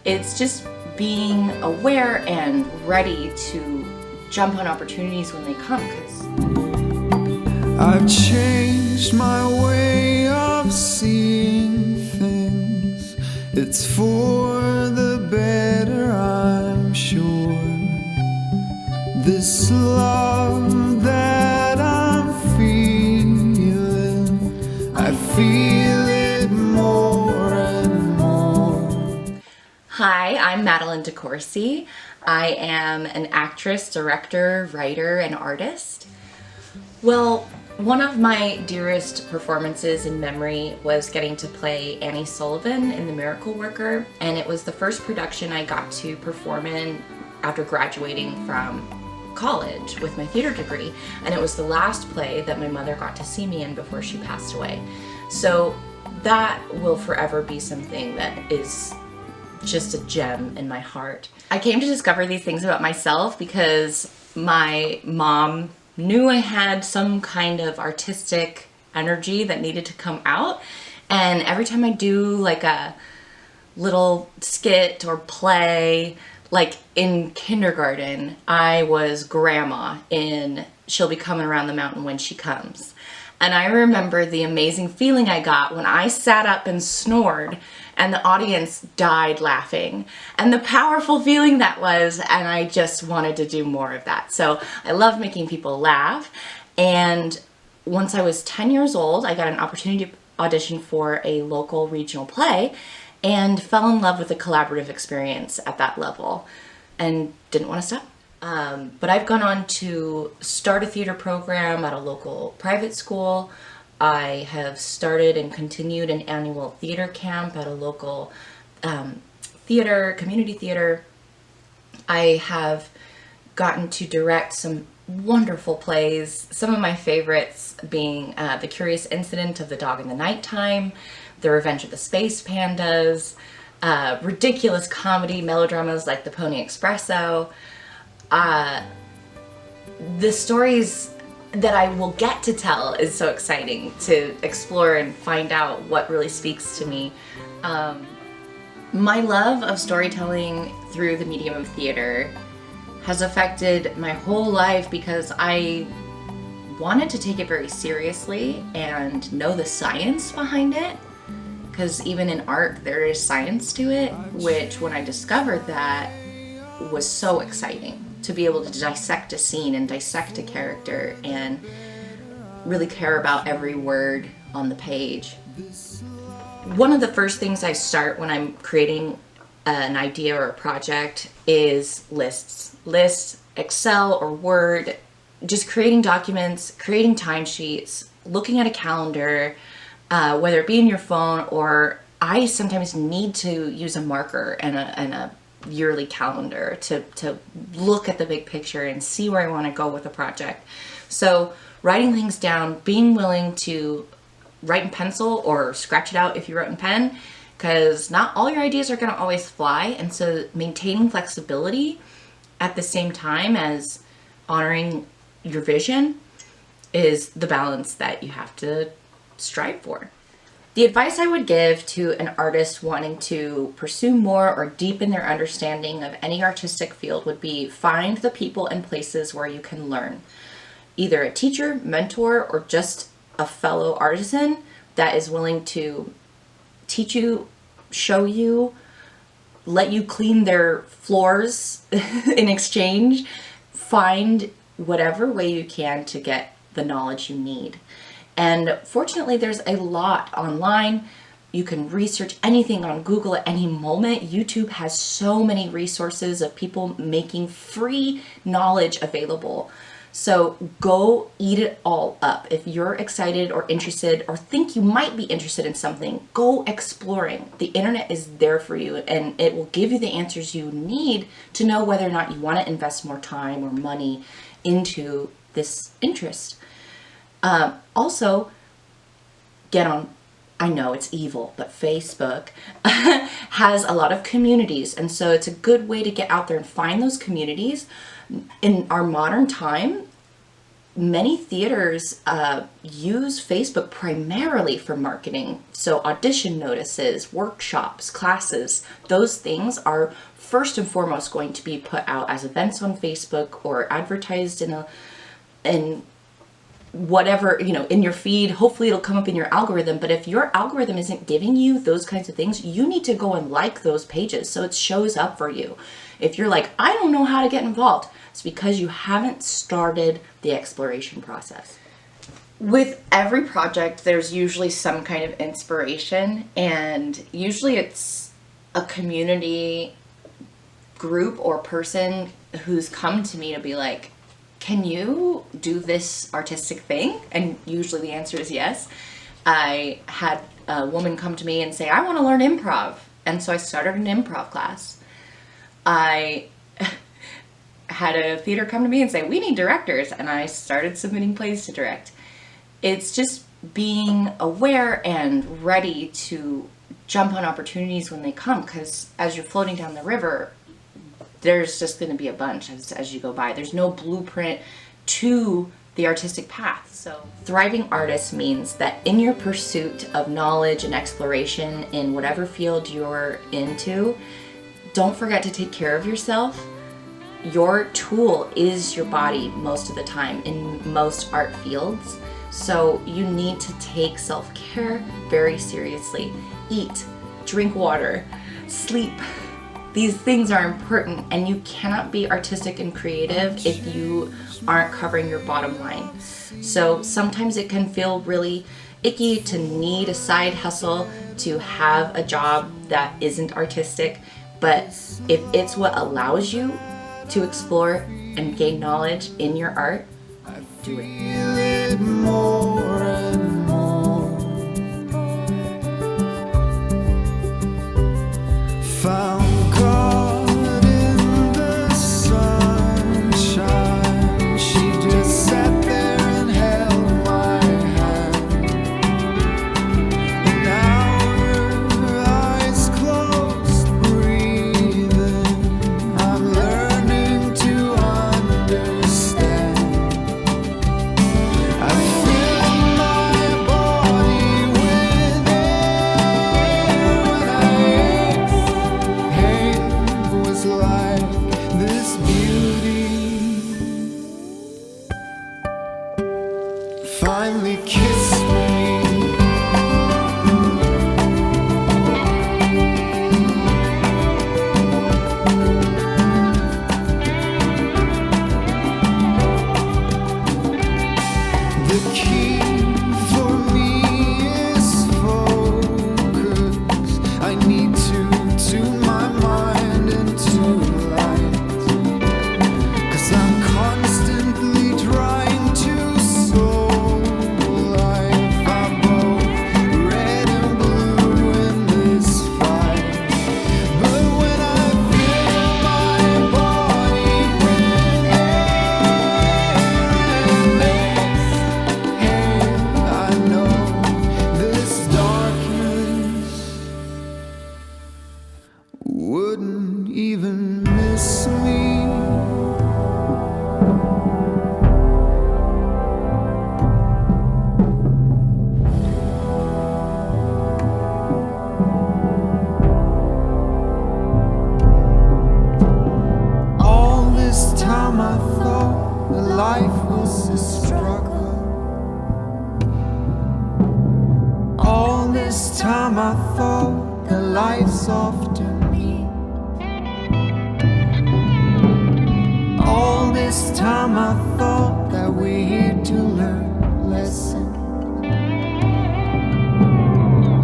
It's just being aware and ready to jump on opportunities when they come, because I've changed my way of seeing things. It's for the better, I'm sure. This love that I'm feeling, I feel it more and more. Hi, I'm Madeline DeCourcey. I am an actress, director, writer, and artist. Well, one of my dearest performances in memory was getting to play Annie Sullivan in The Miracle Worker, and it was the first production I got to perform in after graduating from college with my theater degree, and it was the last play that my mother got to see me in before she passed away. So that will forever be something that is just a gem in my heart. I came to discover these things about myself because my mom knew I had some kind of artistic energy that needed to come out, and every time I do like a little skit or play, like in kindergarten, I was grandma in She'll Be Coming Around the Mountain When She Comes. And I remember the amazing feeling I got when I sat up and snored and the audience died laughing, and the powerful feeling that was, and I just wanted to do more of that. So I love making people laugh, and once I was 10 years old, I got an opportunity to audition for a local regional play and fell in love with the collaborative experience at that level and didn't want to stop. But I've gone on to start a theater program at a local private school. I have started and continued an annual theater camp at a local community theater. I have gotten to direct some wonderful plays, some of my favorites being The Curious Incident of the Dog in the Nighttime, The Revenge of the Space Pandas, ridiculous comedy melodramas like The Pony Espresso. The stories that I will get to tell is so exciting to explore and find out what really speaks to me. My love of storytelling through the medium of theater has affected my whole life because I wanted to take it very seriously and know the science behind it, because even in art there is science to it, which when I discovered that was so exciting. To be able to dissect a scene and dissect a character and really care about every word on the page. One of the first things I start when I'm creating an idea or a project is lists. Lists, Excel or Word, just creating documents, creating timesheets, looking at a calendar, whether it be in your phone, or I sometimes need to use a marker and a yearly calendar to look at the big picture and see where I want to go with a project. So writing things down, being willing to write in pencil or scratch it out if you wrote in pen, because not all your ideas are going to always fly, and so maintaining flexibility at the same time as honoring your vision is the balance that you have to strive for. The advice I would give to an artist wanting to pursue more or deepen their understanding of any artistic field would be find the people and places where you can learn. Either a teacher, mentor, or just a fellow artisan that is willing to teach you, show you, let you clean their floors in exchange. Find whatever way you can to get the knowledge you need. And fortunately, there's a lot online. You can research anything on Google at any moment. YouTube has so many resources of people making free knowledge available. So go eat it all up. If you're excited or interested or think you might be interested in something, go exploring. The internet is there for you, and it will give you the answers you need to know whether or not you want to invest more time or money into this interest. Also, get on, I know it's evil, but Facebook has a lot of communities, and so it's a good way to get out there and find those communities. In our modern time, many theaters use Facebook primarily for marketing. So audition notices, workshops, classes, those things are first and foremost going to be put out as events on Facebook or advertised in whatever, in your feed. Hopefully it'll come up in your algorithm. But if your algorithm isn't giving you those kinds of things, you need to go and like those pages so it shows up for you. If you're like, I don't know how to get involved, it's because you haven't started the exploration process. With every project, there's usually some kind of inspiration, and usually it's a community group or person who's come to me to be like, can you do this artistic thing? And usually the answer is yes. I had a woman come to me and say, I want to learn improv. And so I started an improv class. I had a theater come to me and say, we need directors. And I started submitting plays to direct. It's just being aware and ready to jump on opportunities when they come. Because as you're floating down the river, there's just going to be a bunch as you go by. There's no blueprint to the artistic path. So thriving artist means that in your pursuit of knowledge and exploration in whatever field you're into, don't forget to take care of yourself. Your tool is your body most of the time in most art fields. So you need to take self-care very seriously. Eat, drink water, sleep. These things are important, and you cannot be artistic and creative if you aren't covering your bottom line. So sometimes it can feel really icky to need a side hustle, to have a job that isn't artistic, but if it's what allows you to explore and gain knowledge in your art, do it. Feel it more and more. Found God in the sunshine. She just sat there and held my hand. And now her eyes closed, breathing. I'm learning to understand. I fill my body with air when I exhale. Was like this beauty finally kissed me. The key for me is focus. I need to tune my mind into light. 'Cause I'm constantly trying to soul life. I'm both red and blue in this fight. But when I fill my body with air and I know this darkness wouldn't even miss me. All this time I thought life was a struggle. All this time I thought that life's after me. All this time I thought that we're here to learn lessons.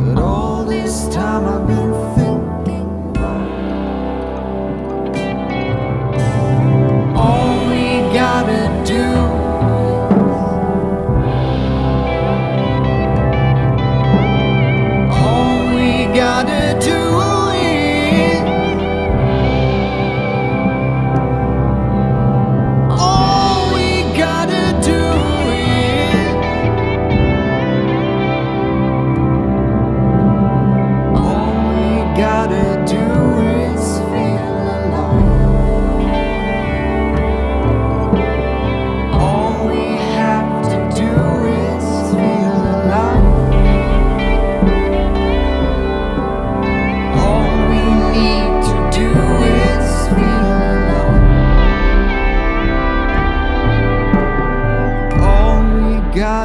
But all this time I've been thinking, all we gotta do all we gotta do is all we gotta do is all we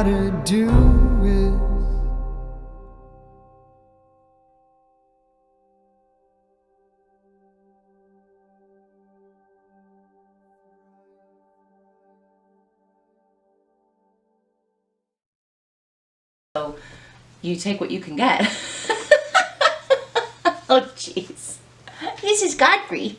gotta do is So you take what you can get. Oh, jeez. This is Godfrey.